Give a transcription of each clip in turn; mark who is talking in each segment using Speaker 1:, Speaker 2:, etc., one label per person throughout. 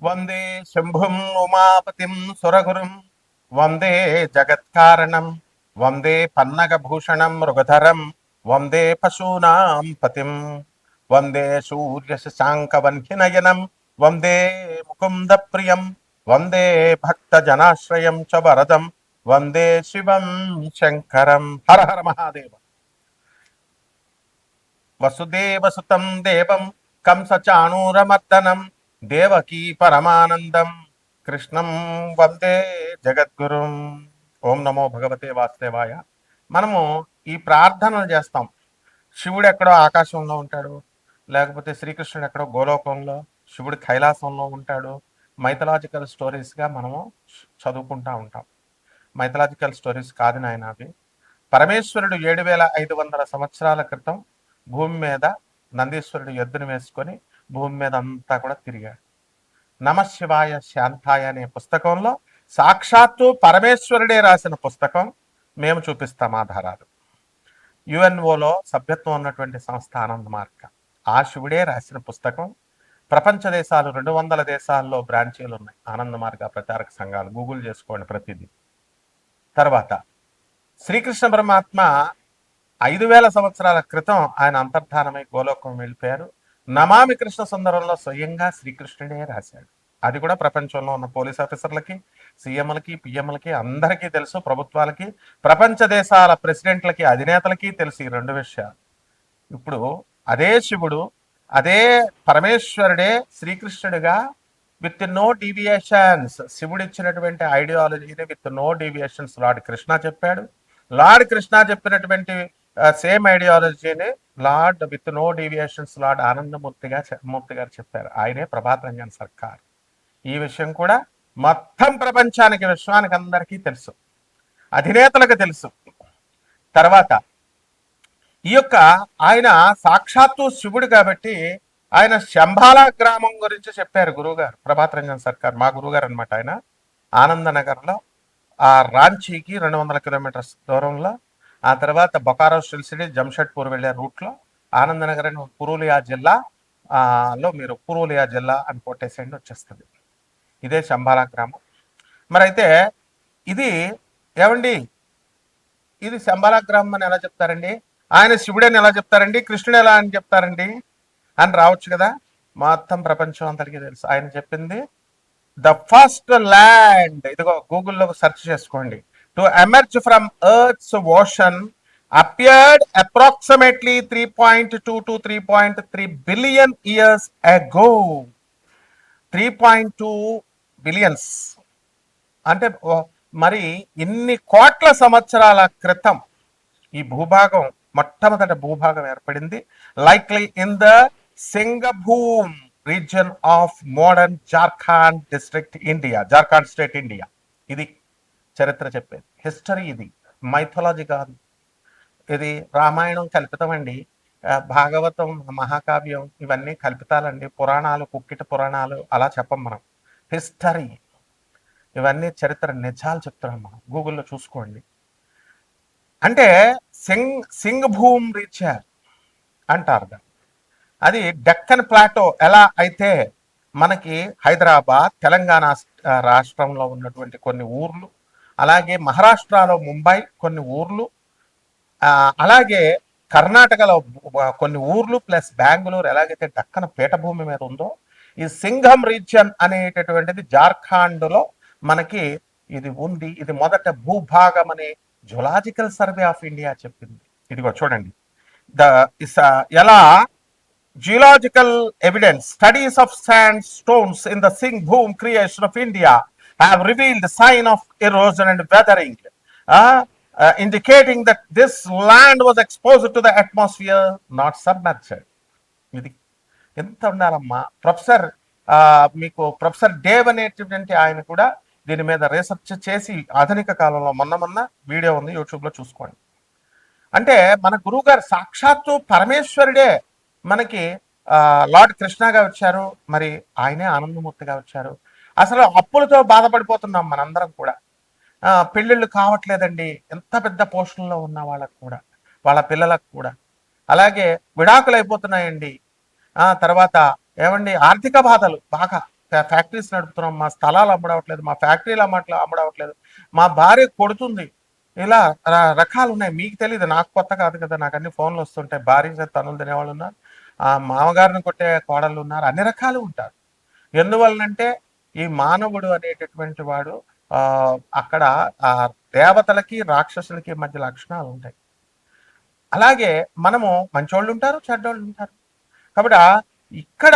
Speaker 1: వందే శంభుం ఉమాపతిం సురగురుం వందే జగత్కారణం వందే పన్నగభూషణం మృగధరం వందే పశూనాం పతిం వందే సూర్యశశాంకవన్హినయనం వందే ముకుంద ప్రియం వందే భక్తజనాశ్రయం చ వరదం వందే శివం శంకరం. హర హర మహాదేవ. వసుదేవసుతం దేవం కంసచాణూరమర్దనం దేవకీ పరమానందం కృష్ణం వందే జగద్గురుం. ఓం నమో భగవతే వాసుదేవాయ. మనము ఈ ప్రార్థనలు చేస్తాం. శివుడు ఎక్కడో ఆకాశంలో ఉంటాడు, లేకపోతే శ్రీకృష్ణుడు ఎక్కడో గోలోకంలో, శివుడు కైలాసంలో ఉంటాడు. మైథలాజికల్ స్టోరీస్గా మనము చదువుకుంటూ ఉంటాం. మైథలాజికల్ స్టోరీస్ కాదు నాయన అవి. పరమేశ్వరుడు 7500 సంవత్సరాల క్రితం భూమి మీద నందీశ్వరుడు ఎద్దును వేసుకొని భూమి మీద అంతా కూడా తిరిగాడు. నమశివాయ శాంతాయ అనే పుస్తకంలో సాక్షాత్తు పరమేశ్వరుడే రాసిన పుస్తకం. మేము చూపిస్తాం ఆధారాలు. యుఎన్ఓలో సభ్యత్వం ఉన్నటువంటి సంస్థ ఆనంద మార్గ. ఆ శివుడే రాసిన పుస్తకం. ప్రపంచ దేశాలు 200 దేశాల్లో బ్రాంచీలు ఉన్నాయి ఆనంద మార్గ ప్రచారక సంఘాలు. గూగుల్ చేసుకోండి ప్రతిదీ. తర్వాత శ్రీకృష్ణ పరమాత్మ 5000 సంవత్సరాల క్రితం ఆయన అంతర్ధానమై గోలోకం వెళ్ళిపోయారు. నమామి కృష్ణ సుందరంలో స్వయంగా శ్రీకృష్ణుడే రాశాడు. అది కూడా ప్రపంచంలో ఉన్న పోలీస్ ఆఫీసర్లకి, సీఎంలకి, పిఎంలకి అందరికీ తెలుసు. ప్రభుత్వాలకి, ప్రపంచ దేశాల ప్రెసిడెంట్లకి, అధినేతలకి తెలుసు ఈ 2 విషయాలు. ఇప్పుడు అదే శివుడు, అదే పరమేశ్వరుడే శ్రీకృష్ణుడిగా విత్ నో డీవియేషన్స్, శివుడు ఇచ్చినటువంటి ఐడియాలజీని with no deviations lord Krishna చెప్పాడు. లార్డ్ కృష్ణ చెప్పినటువంటి సేమ్ ఐడియాలజీని lord with no deviations lord Anandamurti garu చెప్పారు. ఆయనే ప్రభాత్ రంజన్ సర్కార్. ఈ విషయం కూడా మొత్తం ప్రపంచానికి, విశ్వానికి అందరికీ తెలుసు, అధినేతలకు తెలుసు. తర్వాత ఈ యొక్క ఆయన సాక్షాత్తు శివుడు కాబట్టి ఆయన శంబాలా గ్రామం గురించి చెప్పారు గురువుగారు. ప్రభాత్ రంజన్ సర్కార్ మా గురువుగారు అనమాట. ఆయన ఆనందనగర్లో ఆ రాంచీకి 200 కిలోమీటర్స్ దూరంలో, ఆ తర్వాత బొకారో సిల్సిటీ జంషెడ్పూర్ వెళ్ళే రూట్లో ఆనందనగర్ అని పురూలియా జిల్లా లో మీరు పురూలియా జిల్లా అని కొట్టేసేయండి, వచ్చేస్తుంది. ఇదే శంబాలా గ్రామం. మరి అయితే ఇది ఏమండి, ఇది శంబాలా గ్రామం అని ఎలా చెప్తారండి? ఆయన శివుడని ఎలా చెప్తారండి? కృష్ణుడు ఎలా అని చెప్తారండి అని రావచ్చు కదా. మొత్తం ప్రపంచం అందరికీ తెలుసు. ఆయన చెప్పింది ద ఫస్ట్ ల్యాండ్, ఇదిగో గూగుల్లో సెర్చ్ చేసుకోండి, to emerge from earth's ocean appeared approximately 3.2 to 3.3 billion years ago. 3.2 billions అంటే మరి ఇన్ని కోట్ల సంవత్సరాల క్రితం ఈ భూభాగం, మొట్టమొదటి భూభాగం ఏర్పడింది. Likely in the Singhbhum region of modern Jharkhand district India, Jharkhand state India. ఇది చరిత్ర చెప్పేది, హిస్టరీ. ఇది మైథాలజీ కాదు. ఇది రామాయణం కల్పితమండి, భాగవతం మహాకావ్యం ఇవన్నీ కల్పితాలండి, పురాణాలు కుక్కిట పురాణాలు అలా చెప్పం మనం. హిస్టరీ ఇవన్నీ చరిత్ర నిజాలు చెప్తున్నాం మనం. గూగుల్లో చూసుకోండి. అంటే సింగభూమ్ రీచర్ అంటారు. అది డెక్కన్ ప్లాటో ఎలా అయితే మనకి హైదరాబాద్, తెలంగాణ రాష్ట్రంలో ఉన్నటువంటి కొన్ని ఊర్లు, అలాగే మహారాష్ట్రలో ముంబై కొన్ని ఊర్లు, అలాగే కర్ణాటకలో కొన్ని ఊర్లు ప్లస్ బెంగళూరు ఎలాగైతే డక్కన పీఠభూమి మీద ఉందో, ఈ సింఘం రీజియన్ అనేటటువంటిది జార్ఖండ్లో మనకి ఇది ఉంది. ఇది మొదట భూభాగం అని జులాజికల్ సర్వే ఆఫ్ ఇండియా చెప్పింది. ఇదిగో చూడండి, ఎలా geological evidence, studies of sandstones in the Singhbhum creation of India have revealed sign of erosion and weathering, indicating that this land was exposed to the atmosphere, not submerged. ఇది ఎంత ఉండాలమ్మా. Professor మీకు professor Dave అనేటువంటి ఆయన కూడా దీని మీద research చేసి ఆధునిక కాలంలో మొన్న వీడియో ఉంది, యూట్యూబ్లో చూసుకోండి. అంటే మన గురువు గారు సాక్షాత్తు పరమేశ్వరుడే మనకి లార్డ్ కృష్ణగా వచ్చారు, మరి ఆయనే ఆనందమూర్తిగా వచ్చారు. అసలు అప్పులతో బాధపడిపోతున్నాం మనందరం కూడా. పెళ్ళిళ్ళు కావట్లేదండి, ఎంత పెద్ద పోస్టుల్లో ఉన్న వాళ్ళకు కూడా, వాళ్ళ పిల్లలకు కూడా. అలాగే విడాకులు అయిపోతున్నాయండి. తర్వాత ఏమండి, ఆర్థిక బాధలు బాగా ఫ్యాక్టరీస్ నడుపుతున్నాం, మా స్థలాలు అమ్మడవట్లేదు, మా ఫ్యాక్టరీలు అమ్మడవట్లేదు, మా భార్య కొడుతుంది, ఇలా రకాలు ఉన్నాయి. మీకు తెలియదు, నాకు కొత్త కాదు కదా, నాకు అన్ని ఫోన్లు వస్తుంటాయి. భార్య చేత తనులు తినేవాళ్ళు ఉన్నారు, ఆ మామగారిని కొట్టే కోడళ్ళు ఉన్నారు, అన్ని రకాలు ఉంటారు. ఎందువలనంటే ఈ మానవుడు అనేటటువంటి వాడు అక్కడ ఆ దేవతలకి రాక్షసులకి మధ్య లక్షణాలు ఉంటాయి. అలాగే మనము మంచోళ్ళు ఉంటారు, చెడ్డోళ్ళు ఉంటారు. కాబట్టి ఇక్కడ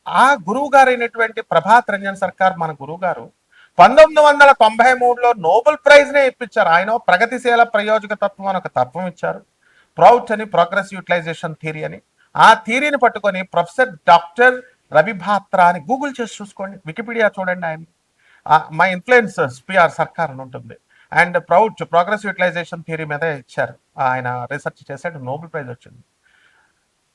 Speaker 1: ఆ గురువు గారు అయినటువంటి ప్రభాత్ రంజన్ సర్కార్ మన గురువు గారు 1993లో నోబెల్ ప్రైజ్నే ఇప్పించారు. ఆయన ప్రగతిశీల ప్రయోజక తత్వం అని ఒక తత్వం ఇచ్చారు. ప్రౌచ్ అని, ప్రోగ్రెస్ యూటిలైజేషన్ థియరీ అని. ఆ థియరీని పట్టుకొని ప్రొఫెసర్ డాక్టర్ రవిభాత్రా అని గూగుల్ చేసి చూసుకోండి, వికీపీడియా చూడండి. ఆయన మై ఇన్ఫ్లుయెన్స్ పిఆర్ సర్కార్ అని ఉంటుంది. అండ్ ప్రౌచ్ ప్రోగ్రెస్ యూటిలైజేషన్ థియరీ మీద ఇచ్చారు. ఆయన రీసెర్చ్ చేశాడు, నోబెల్ ప్రైజ్ వచ్చింది.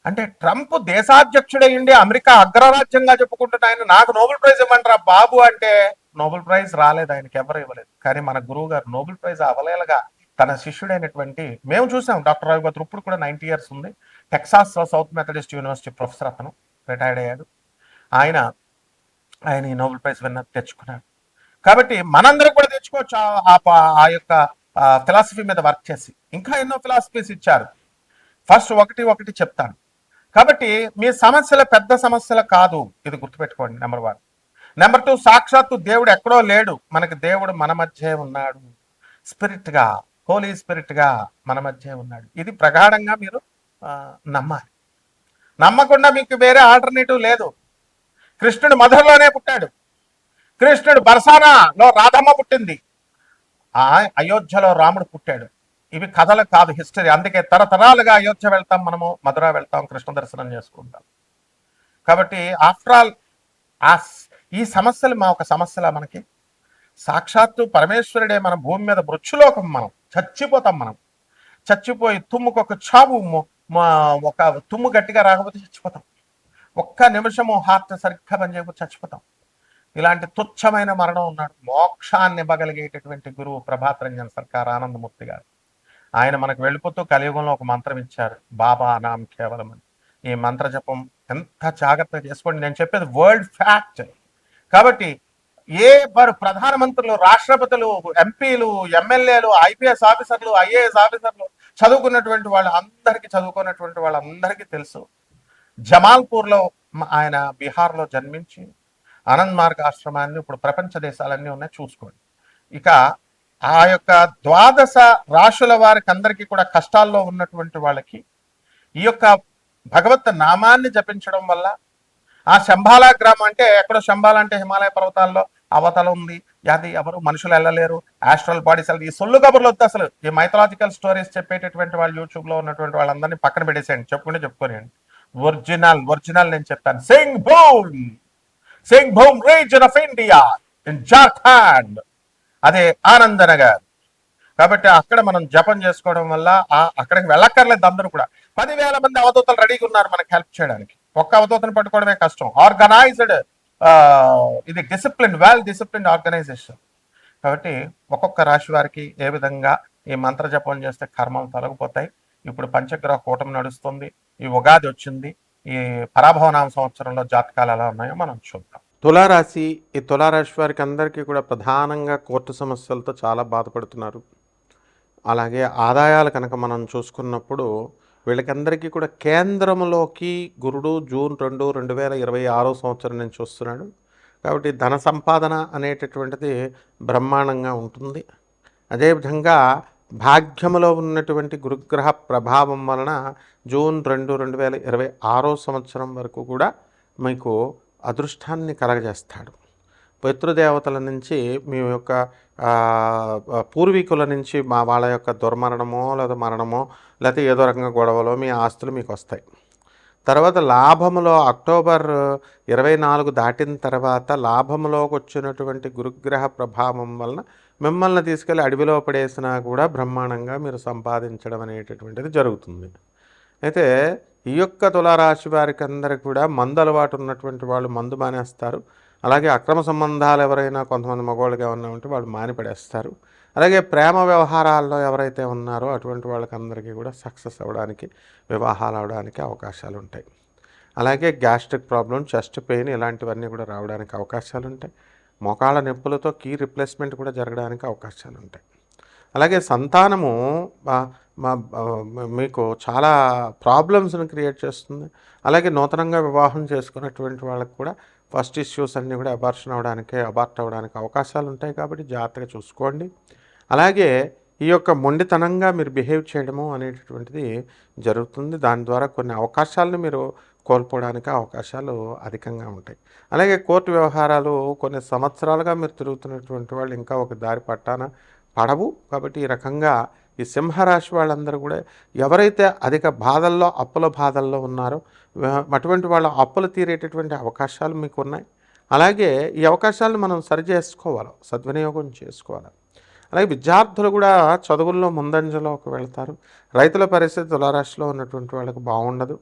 Speaker 1: అంటే ట్రంప్ దేశాధ్యక్షుడయ్యండి, అమెరికా అగ్రరాజ్యంగా చెప్పుకుంటున్న ఆయన నాకు నోబెల్ ప్రైజ్ ఇవ్వమంటారా బాబు అంటే నోబెల్ ప్రైజ్ రాలేదు, ఆయనకి ఎవరు ఇవ్వలేదు. కానీ మన గురువు గారు నోబెల్ ప్రైజ్ అవలేలగా తన శిష్యుడైనటువంటి, మేము చూసాం డాక్టర్ రవిభద్ర, ఇప్పుడు కూడా 90 years ఉంది, Texas south Methodist university professor, అతను రిటైర్డ్ అయ్యాడు. ఆయన ఈ నోబెల్ ప్రైజ్ విన్నర్ తెచ్చుకున్నాడు. కాబట్టి మనందరం కూడా తెచ్చుకోవచ్చు ఆ యొక్క ఫిలాసఫీ మీద వర్క్ చేసి. ఇంకా ఎన్నో ఫిలాసఫీస్ ఇచ్చారు. ఫస్ట్ ఒకటి చెప్తాను. కాబట్టి మీ సమస్యలు పెద్ద సమస్యలు కాదు, ఇది గుర్తుపెట్టుకోండి. నెంబర్ 1. నెంబర్ 2, సాక్షాత్తు దేవుడు ఎక్కడో లేడు, మనకి దేవుడు మన మధ్య ఉన్నాడు. స్పిరిట్ గా, హోలీ స్పిరిట్ గా మన మధ్య ఉన్నాడు. ఇది ప్రగాఢంగా మీరు నమ్మాలి. నమ్మకుండా మీకు వేరే ఆల్టర్నేటివ్ లేదు. కృష్ణుడు మధురలోనే పుట్టాడు, కృష్ణుడు బర్సానాలో రాధమ్మ పుట్టింది, అయోధ్యలో రాముడు పుట్టాడు. ఇవి కథలు కాదు, హిస్టరీ. అందుకే తరతరాలుగా అయోధ్య వెళ్తాం, మనము మధుర వెళ్తాం, కృష్ణ దర్శనం చేసుకుంటాం. కాబట్టి ఆఫ్టర్ ఆల్ ఈ సమస్యలు మా ఒక సమస్యలా మనకి? సాక్షాత్తు పరమేశ్వరుడే మన భూమి మీద మృత్యులోకం, మనం చచ్చిపోతాం. మనం చచ్చిపోయి తుమ్ముకొక చావు, ఒక తుమ్ము గట్టిగా రాకపోతే చచ్చిపోతాం. ఒక్క నిమిషము హార్ట్ సరిగ్గా పనిచేయకపోతే చచ్చిపోతాం. ఇలాంటి తుచ్చమైన మరణం ఉన్నాడు. మోక్షాన్ని ఇవ్వగలిగేటటువంటి గురువు ప్రభాత్ రంజన్ సర్కార్ ఆనందమూర్తి గారు. ఆయన మనకు వెళ్ళిపోతూ కలియుగంలో ఒక మంత్రం ఇచ్చారు, బాబా నామ్ కేవలం అని. ఈ మంత్ర జపం ఎంత జాగ్రత్తగా చేసుకోండి. నేను చెప్పేది వరల్డ్ ఫ్యాక్ట్. కాబట్టి వారు ప్రధానమంత్రులు, రాష్ట్రపతులు, ఎంపీలు, ఎమ్మెల్యేలు, ఐపీఎస్ ఆఫీసర్లు, ఐఏఎస్ ఆఫీసర్లు, చదువుకున్నటువంటి చదువుకున్నటువంటి వాళ్ళందరికీ తెలుసు. జమాల్పూర్లో ఆయన బీహార్లో జన్మించి ఆనంద్ మార్గ్ ఆశ్రమాన్ని ఇప్పుడు ప్రపంచ దేశాలన్నీ ఉన్నాయి, చూసుకోండి. ఇక ఆ యొక్క 12 రాశుల వారికి అందరికీ కూడా కష్టాల్లో ఉన్నటువంటి వాళ్ళకి ఈ యొక్క భగవత్ నామాన్ని జపించడం వల్ల, ఆ శంబాలా గ్రామం అంటే ఎక్కడో, శంబాలా అంటే హిమాలయ పర్వతాల్లో అవతల ఉంది, అది ఎవరు మనుషులు వెళ్ళలేరు, ఆస్ట్రల్ బాడీస్, ఈ సొల్లు కబుర్లు వద్దు అసలు. ఈ మైథలాజికల్ స్టోరీస్ చెప్పేటటువంటి వాళ్ళు యూట్యూబ్ లో ఉన్నటువంటి వాళ్ళందరినీ పక్కన పెట్టేసేయండి, చెప్పుకోనియండి. ఒరిజినల్ నేను చెప్తాను. Singh boom reason of India in Jharkhand, అదే ఆనంద్ నగర్. కాబట్టి అక్కడ మనం జపం చేసుకోవడం వల్ల అక్కడికి వెళ్ళక్కర్లేదు. అందరూ కూడా 10,000 మంది అవధూతలు రెడీగా ఉన్నారు మనకి హెల్ప్ చేయడానికి. ఒక్క అవధూతను పట్టుకోవడమే కష్టం. ఆర్గనైజ్డ్, ఇది డిసిప్లిన్, వెల్ డిసిప్లిన్ ఆర్గనైజేషన్. కాబట్టి ఒక్కొక్క రాశి వారికి ఏ విధంగా ఈ మంత్ర జపం చేస్తే కర్మలు తొలగిపోతాయి. ఇప్పుడు పంచగ్రహ కూటమి నడుస్తుంది, ఈ ఉగాది వచ్చింది, ఈ పరాభవనామ సంవత్సరంలో జాతకాలు ఎలా ఉన్నాయో మనం చూద్దాం.
Speaker 2: తులారాశి, ఈ తులారాశి వారికి అందరికీ కూడా ప్రధానంగా కోర్టు సమస్యలతో చాలా బాధపడుతున్నారు. అలాగే ఆదాయాలు కనుక మనం చూసుకున్నప్పుడు వీళ్ళకందరికీ కూడా కేంద్రంలోకి గురుడు జూన్ 2, 2026 సంవత్సరం నుంచి వస్తున్నాడు. కాబట్టి ధన సంపాదన అనేటటువంటిది బ్రహ్మాండంగా ఉంటుంది. అదేవిధంగా భాగ్యములో ఉన్నటువంటి గురుగ్రహ ప్రభావం వలన జూన్ 2, 2026 సంవత్సరం వరకు కూడా మీకు అదృష్టాన్ని కలగజేస్తాడు. పితృదేవతల నుంచి, మీ యొక్క పూర్వీకుల నుంచి వాళ్ళ యొక్క దుర్మరణమో లేదా మరణమో లేకపోతే ఏదో రకంగా గొడవలో మీ ఆస్తులు మీకు వస్తాయి. తర్వాత లాభములో అక్టోబర్ 24 దాటిన తర్వాత లాభములోకి వచ్చినటువంటి గురుగ్రహ ప్రభావం వలన మిమ్మల్ని తీసుకెళ్ళి అడవిలో పడేసినా కూడా బ్రహ్మాండంగా మీరు సంపాదించడం అనేటటువంటిది జరుగుతుంది. అయితే ఈ యొక్క తులారాశి వారికి అందరికీ కూడా మందు అలవాటు ఉన్నటువంటి వాళ్ళు మందు మానేస్తారు. అలాగే అక్రమ సంబంధాలు ఎవరైనా కొంతమంది మగవాళ్ళుగా ఉంటే వాళ్ళు మానిపడేస్తారు. అలాగే ప్రేమ వ్యవహారాల్లో ఎవరైతే ఉన్నారో అటువంటి వాళ్ళకందరికీ కూడా సక్సెస్ అవ్వడానికి, వివాహాలు అవడానికి అవకాశాలు ఉంటాయి. అలాగే గ్యాస్ట్రిక్ ప్రాబ్లం, చెస్ట్ పెయిన్ ఇలాంటివన్నీ కూడా రావడానికి అవకాశాలు ఉంటాయి. మోకాళ్ళ నొప్పులతో కీ రిప్లేస్మెంట్ కూడా జరగడానికి అవకాశాలు ఉంటాయి. అలాగే సంతానము మీకు చాలా ప్రాబ్లమ్స్ని క్రియేట్ చేస్తుంది. అలాగే నూతనంగా వివాహం చేసుకున్నటువంటి వాళ్ళకి కూడా ఫస్ట్ ఇష్యూస్ అన్నీ కూడా అబార్ట్ అవ్వడానికి అవకాశాలు ఉంటాయి. కాబట్టి జాగ్రత్తగా చూసుకోండి. అలాగే ఈ యొక్క మొండితనంగా మీరు బిహేవ్ చేయడము అనేటటువంటిది జరుగుతుంది. దాని ద్వారా కొన్ని అవకాశాలను మీరు కోల్పోవడానికి అవకాశాలు అధికంగా ఉంటాయి. అలాగే కోర్టు వ్యవహారాలు కొన్ని సంవత్సరాలుగా మీరు తిరుగుతున్నటువంటి వాళ్ళు ఇంకా ఒక దారి పడవు. కాబట్టి ఈ రకంగా ఈ సింహరాశి వాళ్ళందరూ కూడా ఎవరైతే అధిక అప్పుల బాధల్లో ఉన్నారో అటువంటి వాళ్ళ అప్పులు తీరేటటువంటి అవకాశాలు మీకు ఉన్నాయి. అలాగే ఈ అవకాశాలను మనం సద్వినియోగం చేసుకోవాలి. అలాగే విద్యార్థులు కూడా చదువుల్లో ముందంజలోకి వెళ్తారు. రైతుల పరిస్థితి తులారాశిలో ఉన్నటువంటి వాళ్ళకి బాగుండదు.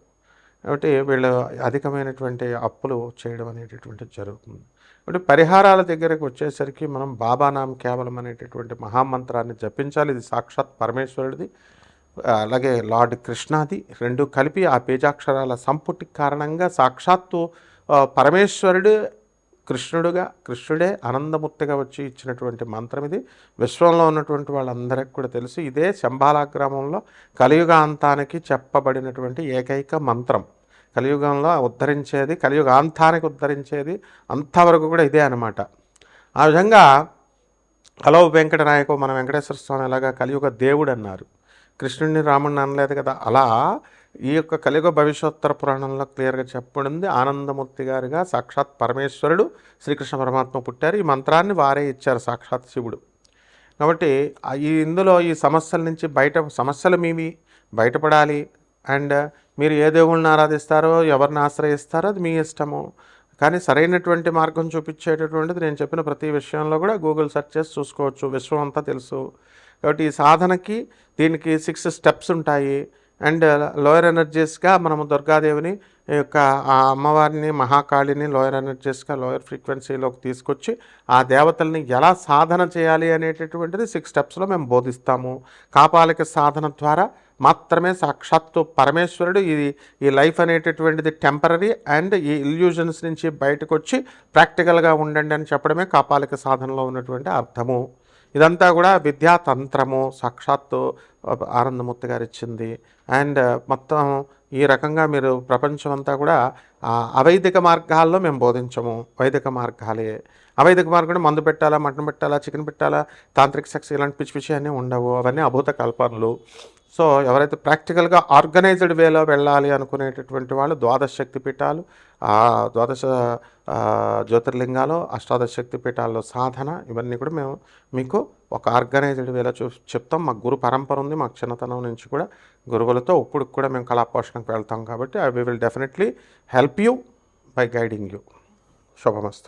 Speaker 2: కాబట్టి వీళ్ళు అధికమైనటువంటి అప్పులు చేయడం అనేటటువంటిది జరుగుతుంది. కాబట్టి పరిహారాల దగ్గరకు వచ్చేసరికి మనం బాబానాం కేవలం అనేటటువంటి మహామంత్రాన్ని జపించాలి. ఇది సాక్షాత్ పరమేశ్వరుడిది, అలాగే లార్డ్ కృష్ణాది, రెండు కలిపి ఆ బీజాక్షరాల సంపుటి కారణంగా సాక్షాత్తు పరమేశ్వరుడు కృష్ణుడే ఆనందమూర్తిగా వచ్చి ఇచ్చినటువంటి మంత్రం ఇది. విశ్వంలో ఉన్నటువంటి వాళ్ళందరికీ కూడా తెలుసు. ఇదే శంబాలా గ్రామంలో కలియుగ అంతానికి చెప్పబడినటువంటి ఏకైక మంత్రం. కలియుగంలో కలియుగాంతానికి ఉద్ధరించేది అంతవరకు కూడా ఇదే అనమాట. ఆ విధంగా హలో వెంకటనాయకు మన వెంకటేశ్వర స్వామి ఎలాగా కలియుగ దేవుడు అన్నారు, కృష్ణుడిని రాముడిని అనలేదు కదా. అలా ఈ యొక్క కలియుగ భవిష్యోత్తర పురాణంలో క్లియర్గా చెప్పబడింది. ఆనందమూర్తి గారిగా సాక్షాత్ పరమేశ్వరుడు శ్రీకృష్ణ పరమాత్మ పుట్టారు. ఈ మంత్రాన్ని వారే ఇచ్చారు, సాక్షాత్ శివుడు. కాబట్టి ఇందులో ఈ సమస్యల నుంచి సమస్యలు మీవి బయటపడాలి. అండ్ మీరు ఏ దేవుళ్ళని ఆరాధిస్తారో, ఎవరిని ఆశ్రయిస్తారో అది మీ ఇష్టము. కానీ సరైనటువంటి మార్గం చూపించేటటువంటిది నేను చెప్పిన ప్రతి విషయంలో కూడా గూగుల్ సెర్చ్ చేసి చూసుకోవచ్చు. విశ్వం అంతా తెలుసు. కాబట్టి ఈ సాధనకి దీనికి 6 స్టెప్స్ ఉంటాయి. అండ్ లోయర్ ఎనర్జీస్గా మనము దుర్గాదేవిని యొక్క ఆ అమ్మవారిని మహాకాళిని లోయర్ ఎనర్జీస్గా లోయర్ ఫ్రీక్వెన్సీలోకి తీసుకొచ్చి ఆ దేవతల్ని ఎలా సాధన చేయాలి అనేటటువంటిది 6 స్టెప్స్లో మేము బోధిస్తాము. కాపాలిక సాధన ద్వారా మాత్రమే సాక్షాత్తు పరమేశ్వరుడు ఈ లైఫ్ అనేటటువంటిది టెంపరరీ అండ్ ఈ ఇల్యూజన్స్ నుంచి బయటకు వచ్చి ప్రాక్టికల్గా ఉండండి అని చెప్పడమే కాపాలిక సాధనలో ఉన్నటువంటి అర్థము. ఇదంతా కూడా విద్యాతంత్రము సాక్షాత్తు ఆనందమూర్తి గారు ఇచ్చింది. అండ్ మొత్తం ఈ రకంగా మీరు ప్రపంచం అంతా కూడా అవైదిక మార్గాల్లో మేము బోధించము, వైదిక మార్గాలే. అవైదిక మార్గం మందు పెట్టాలా, మటన్ పెట్టాలా, చికెన్ పెట్టాలా, తాంత్రిక సెక్స్ ఇలాంటి పిచ్చి పిచ్చి అన్నీ ఉండవు. అవన్నీ అభూత కల్పనలు. సో ఎవరైతే ప్రాక్టికల్గా ఆర్గనైజ్డ్ వేలో వెళ్ళాలి అనుకునేటటువంటి వాళ్ళు ద్వాదశ శక్తి పీఠాలు, ద్వాదశ జ్యోతిర్లింగాలు, అష్టాదశ శక్తి పీఠాల్లో సాధన, ఇవన్నీ కూడా మేము మీకు ఒక ఆర్గనైజ్డ్ వేలో చెప్తాం. మాకు గురు పరంపర ఉంది. మాకు చిన్నతనం నుంచి కూడా గురువులతో ఇప్పుడు కూడా మేము కళాపోషణకు వెళ్తాం. కాబట్టి I will definitely help you by guiding you. Subhamastu.